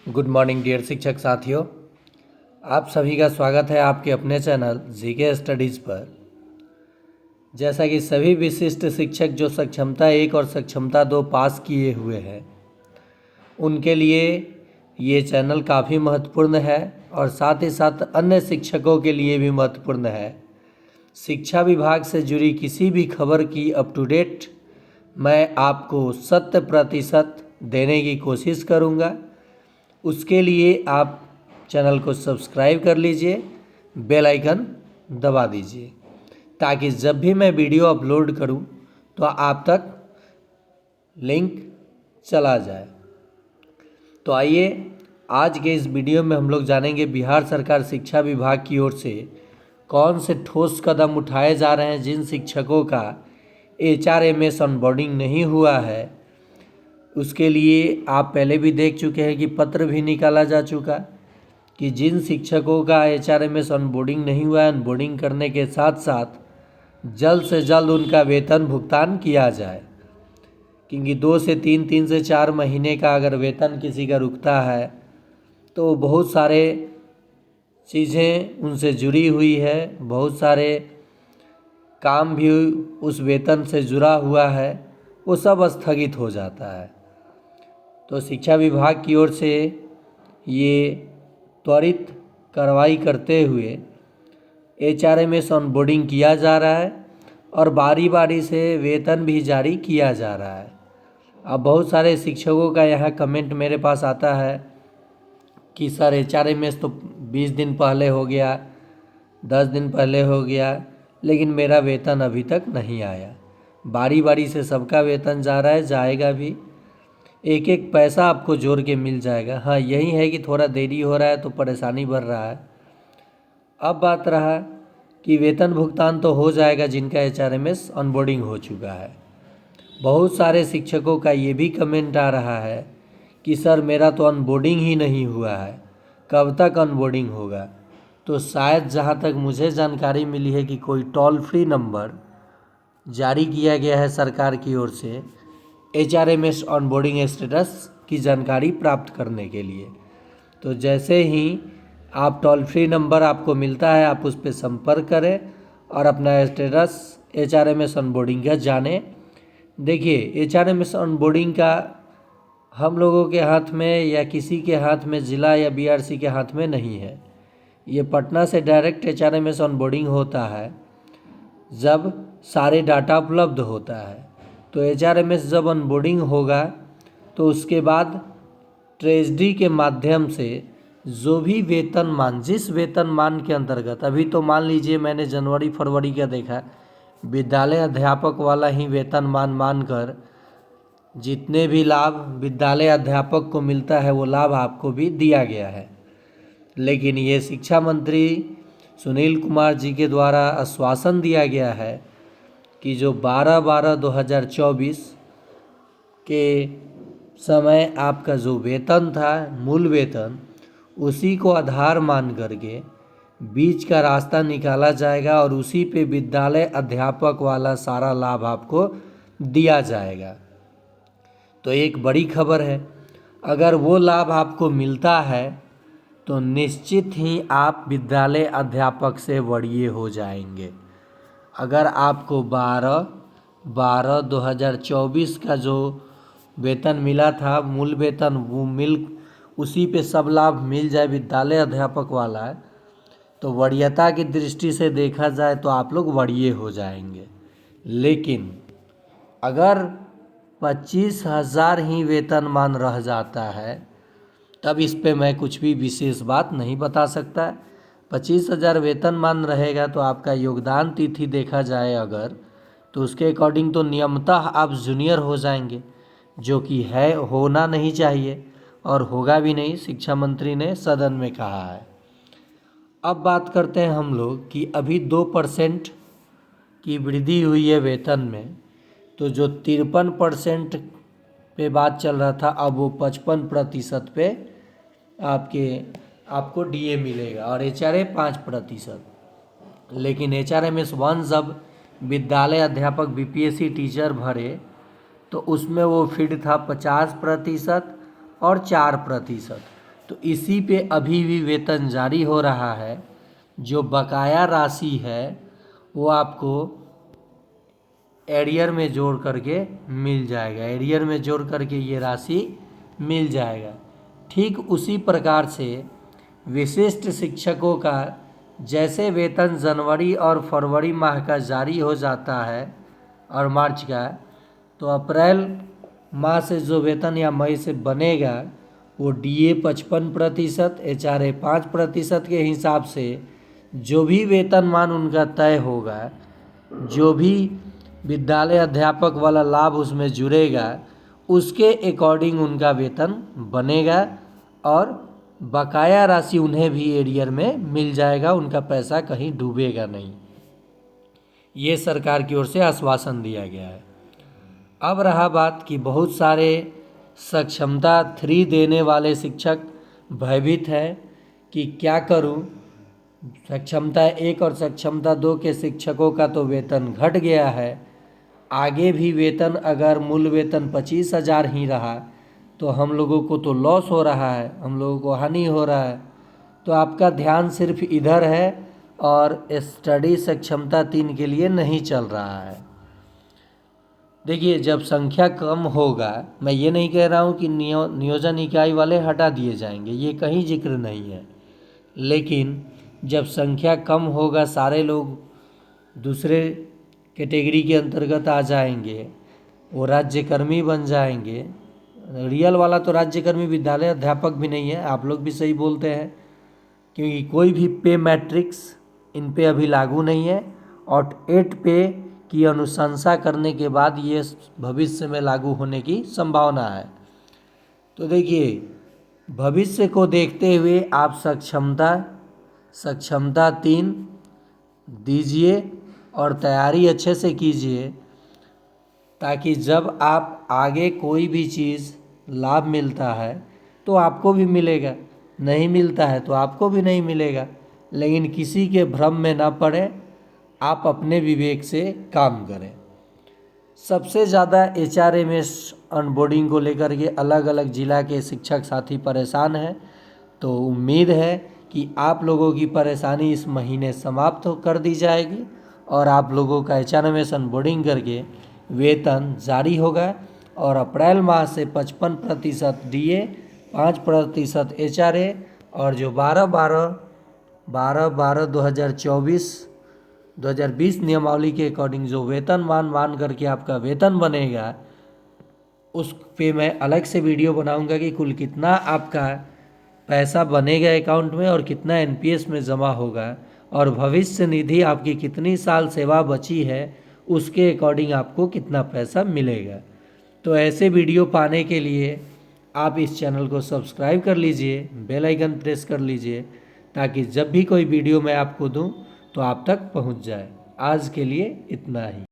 Good morning dear शिक्षक साथियों, आप सभी का स्वागत है आपके अपने चैनल जीके स्टडीज़ पर। जैसा कि सभी विशिष्ट शिक्षक जो सक्षमता 1 और सक्षमता 2 पास किए हुए हैं उनके लिए ये चैनल काफ़ी महत्वपूर्ण है और साथ ही साथ अन्य शिक्षकों के लिए भी महत्वपूर्ण है। शिक्षा विभाग से जुड़ी किसी भी खबर की अप टू डेट मैं आपको 100% देने की कोशिश करूँगा। उसके लिए आप चैनल को सब्सक्राइब कर लीजिए, बेल आइकन दबा दीजिए ताकि जब भी मैं वीडियो अपलोड करूं तो आप तक लिंक चला जाए। तो आइए आज के इस वीडियो में हम लोग जानेंगे बिहार सरकार शिक्षा विभाग की ओर से कौन से ठोस कदम उठाए जा रहे हैं जिन शिक्षकों का HRMS ऑनबोर्डिंग नहीं हुआ है। उसके लिए आप पहले भी देख चुके हैं कि पत्र भी निकाला जा चुका कि जिन शिक्षकों का HRMS ऑनबोर्डिंग नहीं हुआ है, ऑनबोर्डिंग करने के साथ साथ जल्द से जल्द उनका वेतन भुगतान किया जाए, क्योंकि 2 से 3, 3 से 4 महीने का अगर वेतन किसी का रुकता है तो बहुत सारे चीज़ें उनसे जुड़ी हुई है, बहुत सारे काम भी उस वेतन से जुड़ा हुआ है, वो सब स्थगित हो जाता है। तो शिक्षा विभाग की ओर से ये त्वरित कार्रवाई करते हुए HRMS ऑनबोर्डिंग किया जा रहा है और बारी बारी से वेतन भी जारी किया जा रहा है। अब बहुत सारे शिक्षकों का यहाँ कमेंट मेरे पास आता है कि सर HRMS तो 20 दिन पहले हो गया, 10 दिन पहले हो गया, लेकिन मेरा वेतन अभी तक नहीं आया। बारी बारी से सबका वेतन जा रहा है, जाएगा भी, एक एक पैसा आपको जोड़ के मिल जाएगा। हाँ, यही है कि थोड़ा देरी हो रहा है तो परेशानी बढ़ रहा है। अब बात रहा कि वेतन भुगतान तो हो जाएगा जिनका HRMS ऑनबोर्डिंग हो चुका है। बहुत सारे शिक्षकों का ये भी कमेंट आ रहा है कि सर मेरा तो ऑनबोर्डिंग ही नहीं हुआ है, कब तक ऑनबोर्डिंग होगा। तो शायद जहाँ तक मुझे जानकारी मिली है कि कोई टोल फ्री नंबर जारी किया गया है सरकार की ओर से HRMS ऑनबोर्डिंग स्टेटस की जानकारी प्राप्त करने के लिए। तो जैसे ही आप टोल फ्री नंबर आपको मिलता है आप उस पर संपर्क करें और अपना स्टेटस HRMS ऑनबोर्डिंग का जानें। देखिए, HRMS ऑनबोर्डिंग का हम लोगों के हाथ में या किसी के हाथ में, जिला या BRC के हाथ में नहीं है। ये पटना से डायरेक्ट HRMS ऑनबोर्डिंग होता है जब सारे डाटा उपलब्ध होता है। तो HRMS जब ऑनबोर्डिंग होगा तो उसके बाद ट्रेजरी के माध्यम से जो भी वेतनमान, जिस वेतनमान के अंतर्गत, अभी तो मान लीजिए मैंने जनवरी फरवरी का देखा, विद्यालय अध्यापक वाला ही वेतनमान मानकर जितने भी लाभ विद्यालय अध्यापक को मिलता है वो लाभ आपको भी दिया गया है। लेकिन ये शिक्षा मंत्री सुनील कुमार जी के द्वारा आश्वासन दिया गया है कि जो 12/12/2024 के समय आपका जो वेतन था, मूल वेतन, उसी को आधार मान करके बीच का रास्ता निकाला जाएगा और उसी पे विद्यालय अध्यापक वाला सारा लाभ आपको दिया जाएगा। तो एक बड़ी खबर है, अगर वो लाभ आपको मिलता है तो निश्चित ही आप विद्यालय अध्यापक से वरीय हो जाएंगे। अगर आपको 12/12/2024 का जो वेतन मिला था, मूल वेतन, वो उसी पे सब लाभ मिल जाए विद्यालय अध्यापक वाला है, तो वरीयता की दृष्टि से देखा जाए तो आप लोग वरीय हो जाएंगे। लेकिन अगर 25,000 ही वेतनमान रह जाता है तब इस पे मैं कुछ भी विशेष बात नहीं बता सकता। 25,000 वेतनमान रहेगा तो आपका योगदान तिथि देखा जाए अगर, तो उसके अकॉर्डिंग तो नियमतः आप जूनियर हो जाएंगे, जो कि है, होना नहीं चाहिए और होगा भी नहीं, शिक्षा मंत्री ने सदन में कहा है। अब बात करते हैं हम लोग कि अभी 2% की वृद्धि हुई है वेतन में, तो जो 53% पे बात चल रहा था अब वो 55% पे आपको DA मिलेगा और HRA 5%। लेकिन HRMS 1 जब विद्यालय अध्यापक BPSC टीचर भरे तो उसमें वो फिट था 50% और 4%। तो इसी पे अभी भी वेतन जारी हो रहा है। जो बकाया राशि है वो आपको एरियर में जोड़ करके मिल जाएगा, एरियर में जोड़ करके ये राशि मिल जाएगा। ठीक उसी प्रकार से विशिष्ट शिक्षकों का जैसे वेतन जनवरी और फरवरी माह का जारी हो जाता है और मार्च का, तो अप्रैल माह से जो वेतन या मई से बनेगा वो DA 55%, HRA 5% के हिसाब से जो भी वेतनमान उनका तय होगा, जो भी विद्यालय अध्यापक वाला लाभ उसमें जुड़ेगा, उसके अकॉर्डिंग उनका वेतन बनेगा और बकाया राशि उन्हें भी एरियर में मिल जाएगा, उनका पैसा कहीं डूबेगा नहीं। ये सरकार की ओर से आश्वासन दिया गया है। अब रहा बात कि बहुत सारे सक्षमता 3 देने वाले शिक्षक भयभीत है कि क्या करूं, सक्षमता 1 और सक्षमता 2 के शिक्षकों का तो वेतन घट गया है, आगे भी वेतन अगर मूल वेतन 25,000 ही रहा तो हम लोगों को तो लॉस हो रहा है, हम लोगों को हानि हो रहा है। तो आपका ध्यान सिर्फ इधर है और स्टडी सक्षमता 3 के लिए नहीं चल रहा है। देखिए, जब संख्या कम होगा, मैं ये नहीं कह रहा हूँ कि नियोजन इकाई वाले हटा दिए जाएंगे, ये कहीं जिक्र नहीं है, लेकिन जब संख्या कम होगा सारे लोग दूसरे कैटेगरी के अंतर्गत आ जाएंगे, वो राज्यकर्मी बन जाएंगे। रियल वाला तो राज्यकर्मी विद्यालय अध्यापक भी नहीं है, आप लोग भी सही बोलते हैं, क्योंकि कोई भी पे मैट्रिक्स इन पे अभी लागू नहीं है और 8 पे की अनुशंसा करने के बाद ये भविष्य में लागू होने की संभावना है। तो देखिए, भविष्य को देखते हुए आप सक्षमता 3 दीजिए और तैयारी अच्छे से कीजिए, ताकि जब आप आगे कोई भी चीज़ लाभ मिलता है तो आपको भी मिलेगा, नहीं मिलता है तो आपको भी नहीं मिलेगा। लेकिन किसी के भ्रम में ना पड़े, आप अपने विवेक से काम करें। सबसे ज़्यादा HRMS ऑनबोर्डिंग को लेकर के अलग अलग जिला के शिक्षक साथी परेशान हैं, तो उम्मीद है कि आप लोगों की परेशानी इस महीने समाप्त कर दी जाएगी और आप लोगों का HRMS ऑनबोर्डिंग करके वेतन जारी होगा और अप्रैल माह से 55% DA, 5% HRA और जो 12/12/2024-2020 नियमावली के अकॉर्डिंग जो वेतन मान करके आपका वेतन बनेगा, उस पे मैं अलग से वीडियो बनाऊंगा कि कुल कितना आपका पैसा बनेगा अकाउंट में और कितना NPS में जमा होगा और भविष्य निधि आपकी कितनी साल सेवा बची है उसके अकॉर्डिंग आपको कितना पैसा मिलेगा। तो ऐसे वीडियो पाने के लिए आप इस चैनल को सब्सक्राइब कर लीजिए, बेल आइकन प्रेस कर लीजिए, ताकि जब भी कोई वीडियो मैं आपको दूं तो आप तक पहुंच जाए। आज के लिए इतना ही।